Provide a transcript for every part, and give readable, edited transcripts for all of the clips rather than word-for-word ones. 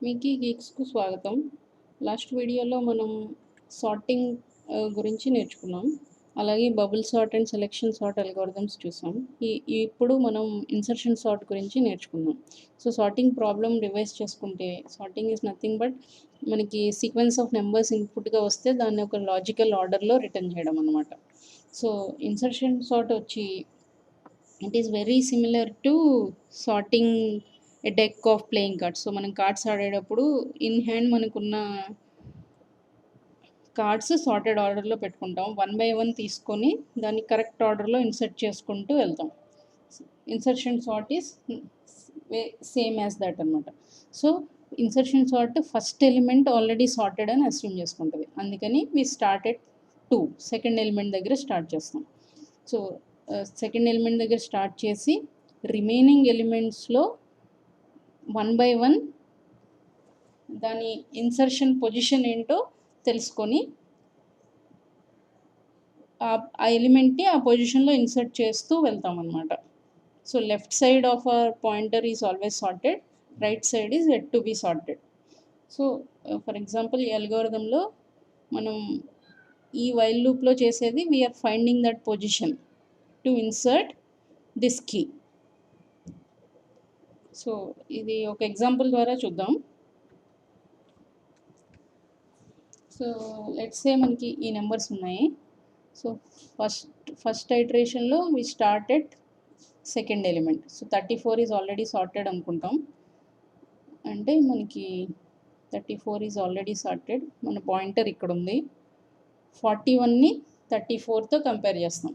మీకీ గీక్స్‌కు స్వాగతం. లాస్ట్ వీడియోలో మనం సార్టింగ్ గురించి నేర్చుకున్నాం. అలాగే bubble sort and selection sort algorithms చూసాం. ఇప్పుడు మనం ఇన్సర్షన్ సార్ట్ గురించి నేర్చుకుందాం. సో, సార్టింగ్ ప్రాబ్లమ్ రివైజ్ చేసుకుంటే సార్టింగ్ ఈజ్ నథింగ్ బట్ మనకి సీక్వెన్స్ ఆఫ్ నంబర్స్ ఇన్‌పుట్‌గా వస్తే దాన్ని ఒక లాజికల్ ఆర్డర్‌లో రిటర్న్ చేయడం అనమాట. సో, ఇన్సర్షన్ సార్ట్ వచ్చి it is very similar to sorting a deck of playing cards. So మనం కార్డ్స్ ఆడేటప్పుడు ఇన్ హ్యాండ్ మనకున్న కార్డ్స్ సార్టెడ్ ఆర్డర్లో పెట్టుకుంటాం. వన్ బై వన్ తీసుకొని దాన్ని కరెక్ట్ ఆర్డర్లో ఇన్సర్ట్ చేసుకుంటూ వెళ్తాం. Insertion sort is same as that అనమాట. So insertion sort first element already sorted అని అస్యూమ్ చేసుకుంటుంది. అందుకని we start at 2 second element దగ్గర స్టార్ట్ చేస్తాం. సో సెకండ్ ఎలిమెంట్ దగ్గర స్టార్ట్ చేసి రిమైనింగ్ ఎలిమెంట్స్లో వన్ బై వన్ దాని ఇన్సర్షన్ పొజిషన్ ఏంటో తెలుసుకొని ఆ ఎలిమెంట్ని ఆ పొజిషన్లో ఇన్సర్ట్ చేస్తూ వెళ్తాం అన్నమాట. So left side of our pointer is always sorted, right side is yet to be sorted. So for example ఈ అల్గోరిథంలో మనం ఈ వైల్ లూప్లో చేసేది we are finding that position to insert this key. So ఇది ఒక ఎగ్జాంపుల్ ద్వారా చూద్దాం. సో లెట్స్ సే మనకి ఈ నెంబర్స్ ఉన్నాయి. సో ఫస్ట్ ఐటరేషన్లో we started second element. So 34 is already sorted అనుకుంటాం. అంటే మనకి 34 ఈజ్ ఆల్రెడీ సార్టెడ్. మన పాయింటర్ ఇక్కడ ఉంది. 41ని 34తో కంపేర్ చేస్తాం.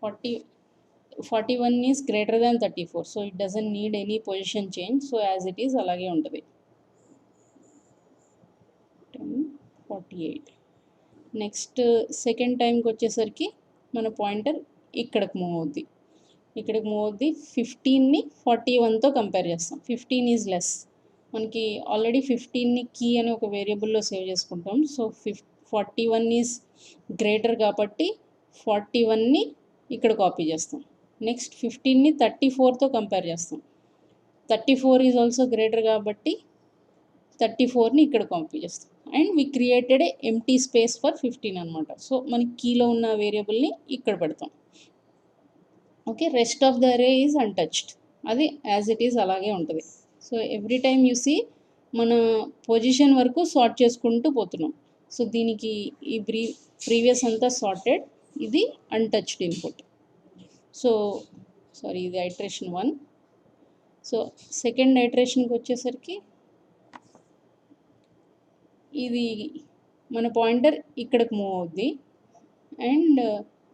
41 is greater than 34. So it doesn't need any position change. So as it is అలాగే ఉంటుంది. 1048. నెక్స్ట్ సెకండ్ టైంకి వచ్చేసరికి మన పాయింటర్ ఇక్కడికి మూవ్ అవుద్ది. 15ని 41తో కంపేర్ చేస్తాం. 15 ఈజ్ లెస్. మనకి ఆల్రెడీ 15ని కీ అని ఒక వేరియబుల్లో సేవ్ చేసుకుంటాం. సో 41 ఈజ్ గ్రేటర్ కాబట్టి 41ని ఇక్కడ కాపీ చేస్తాం. నెక్స్ట్ 15ని 34తో కంపేర్ చేస్తాం. 34 ఈజ్ ఆల్సో గ్రేటర్ కాబట్టి 34ని ఇక్కడ కాపీ చేస్తాం. And we created a empty space for 15 అనమాట. సో మనకి కీలో ఉన్న వేరియబుల్ని ఇక్కడ పెడతాం. Okay, rest of the array is untouched. అది యాజ్ ఇట్ ఈజ్ అలాగే ఉంటుంది. So every time you see మన పొజిషన్ వరకు సార్ట్ చేసుకుంటూ పోతున్నాం. సో దీనికి ఈ ప్రీవియస్ అంతా సార్టెడ్, ఇది అన్టచ్డ్ ఇన్పుట్. సో సారీ, ఇది ఐటరేషన్ 1. సో సెకండ్ ఐటరేషన్కి వచ్చేసరికి ఇది మన పాయింటర్ ఇక్కడికి మూవ్ అవుద్ది. అండ్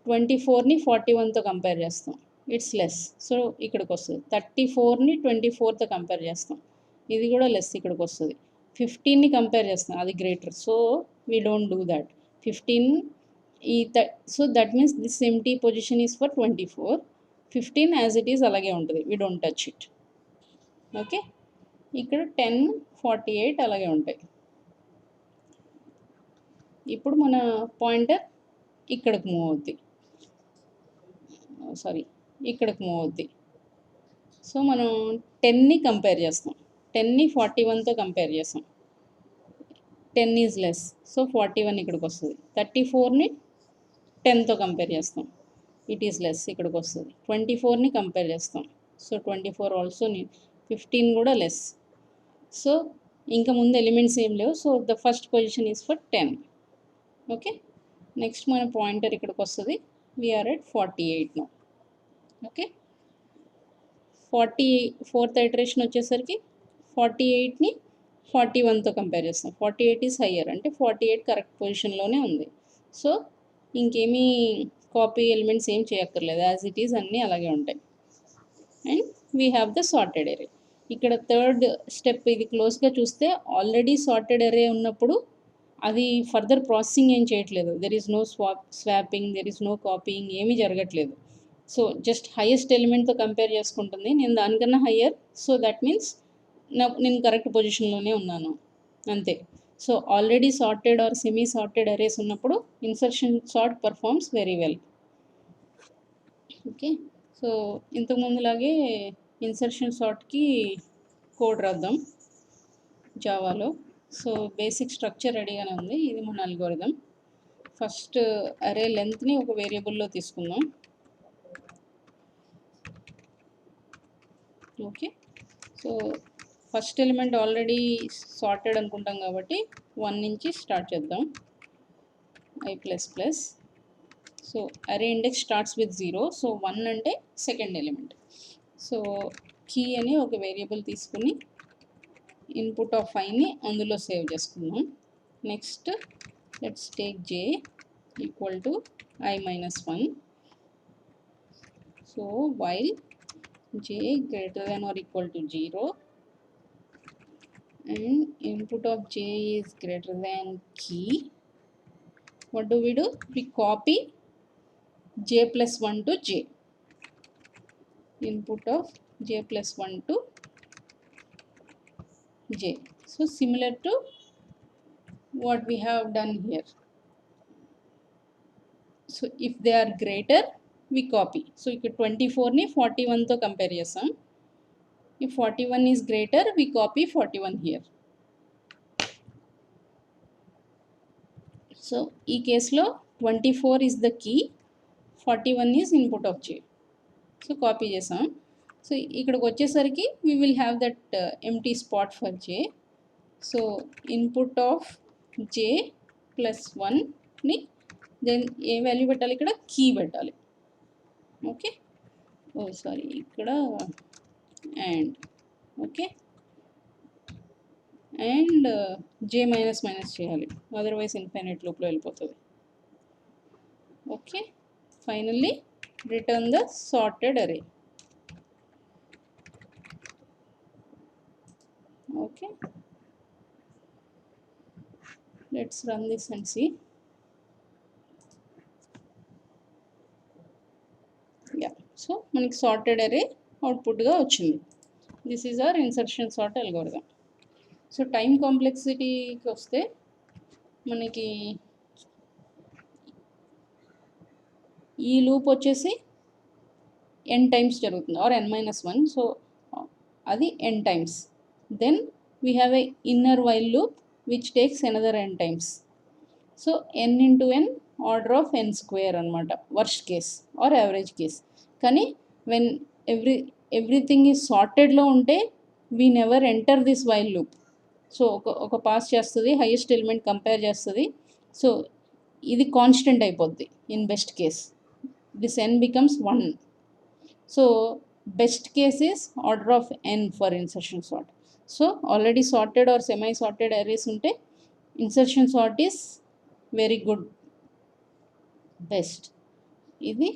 24ని 41తో కంపేర్ చేస్తాం. It's less. సో ఇక్కడికి వస్తుంది. 34ని 24తో కంపేర్ చేస్తాం. ఇది కూడా లెస్, ఇక్కడికి వస్తుంది. 15ని కంపేర్ చేస్తాం, అది greater. So we don't do that. 15 so that means this empty position is for 24. 15 as it is అలాగే ఉంటుంది. We don't touch it. Okay, ఇక్కడ 10, 48 అలాగే ఉంటాయి. ఇప్పుడు మన పాయింటర్ ఇక్కడికి మూవ్ అవుద్ది. సారీ, ఇక్కడికి మూవ్ అవుద్ది. సో మనం 10ని కంపేర్ చేస్తాం. 10ని 41తో కంపేర్ చేస్తాం. 10 ఈజ్ లెస్. సో 41 ఇక్కడికి వస్తుంది. 34ని 10తో కంపేర్ చేస్తాం. ఇట్ ఈజ్ లెస్, ఇక్కడికి వస్తుంది. 24ని కంపేర్ చేస్తాం. సో 24 ఆల్సో 15 కూడా లెస్. సో ఇంకా ముందు ఎలిమెంట్స్ ఏం లేవు. So the first position is for 10. Okay, next మన పాయింటర్ ఇక్కడికి వస్తుంది. We are at 48 no. Okay, 44th iteration వచ్చేసరికి 48ని 41తో కంపేర్ చేస్తాం. 48 ఈజ్ హయ్యర్, అంటే 48 కరెక్ట్ పొజిషన్లోనే ఉంది. సో ఇంకేమీ కాపీ ఎలిమెంట్స్ ఏం చేయక్కర్లేదు, యాజ్ ఇట్ ఈజ్ అన్నీ అలాగే ఉంటాయి. And we have the sorted array. ఇక్కడ థర్డ్ స్టెప్, ఇది క్లోజ్గా చూస్తే ఆల్రెడీ సార్టెడ్ ఎరే ఉన్నప్పుడు అది ఫర్దర్ ప్రాసెసింగ్ ఏం చేయట్లేదు. There is no swapping, there is no copying, ఏమీ జరగట్లేదు. సో జస్ట్ హైయెస్ట్ ఎలిమెంట్తో కంపేర్ చేసుకుంటుంది. నేను దానికన్నా హయ్యర్, సో దట్ మీన్స్ నేను కరెక్ట్ పొజిషన్లోనే ఉన్నాను, అంతే. So already sorted or semi sorted arrays ఉన్నప్పుడు insertion sort performs very well. Okay, so ఇంతకుముందులాగే ఇన్సర్షన్ సార్ట్కి కోడ్ రాద్దాం. జావాలో. సో బేసిక్ స్ట్రక్చర్ రెడీగానే ఉంది. ఇది మన అల్గోరిథం. ఫస్ట్ అరే లెంత్ని ఒక వేరియబుల్లో తీసుకుందాం. Okay, so first element already sorted అనుకుంటాం కాబట్టి 1 నుంచి స్టార్ట్ చేద్దాం. I plus plus. సో అరే ఇండెక్స్ స్టార్ట్స్ విత్ 0. సో 1 అంటే సెకండ్ ఎలిమెంట్. సో కీ అని ఒక వేరియబుల్ తీసుకుని ఇన్పుట్ ఆఫ్ ఐని అందులో సేవ్ చేసుకుందాం. Next let's take j equal to I minus 1. So while j greater than or equal to 0 and input of j is greater than key, what do? We copy j plus 1 to j. Input of j plus 1 to j. So similar to what we have done here. So if they are greater, we copy. So ఇక్కడ 24 ని 41 తో compare చేస్తాం. If 41 is greater, we copy 41 here. So ఈ కేసులో 24 is the key, 41 is input of j. So copy చేసాం. So ఇక్కడికి వచ్చేసరికి we will have that empty spot for j. So input of j plus 1ని then a value పెట్టాలి? ఇక్కడ key పెట్టాలి. Okay, oh sorry, ఇక్కడ and okay, and j minus minus చేయాలి, otherwise infinite లూప్లో వెళ్ళిపోతుంది. Okay, finally return the sorted array. Okay, let's run this and see. Yeah, so మనకి sorted array అవుట్పుట్గా వచ్చింది. This is our insertion sort algorithm. So time కాంప్లెక్సిటీకి వస్తే మనకి ఈ లూప్ వచ్చేసి n టైమ్స్ జరుగుతుంది, ఆర్ n-1. సో అది n times. Then we have a inner while loop which takes another n times. So n into n order of n square అనమాట, worst case or average case. కానీ when everything is సార్టెడ్లో ఉంటే we never enter this while loop. So ఒక pass చేస్తుంది, highest element compare చేస్తుంది. So ఇది constant అయిపోద్ది in best case. This n becomes 1. So best case is order of n for insertion sort. So already sorted or semi sorted arrays ఉంటే insertion sort is very good, best. ఇది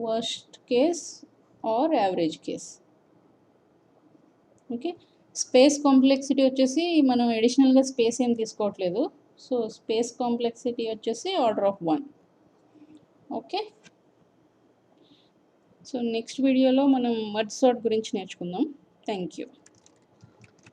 worst case or average case. Okay, space complexity వచ్చేసి మనం అడిషనల్గా space ఏం తీసుకోవట్లేదు. So space complexity వచ్చేసి order of 1. Okay, so next వీడియోలో మనం మర్జ్ సార్ట్ గురించి నేర్చుకుందాం. Thank you.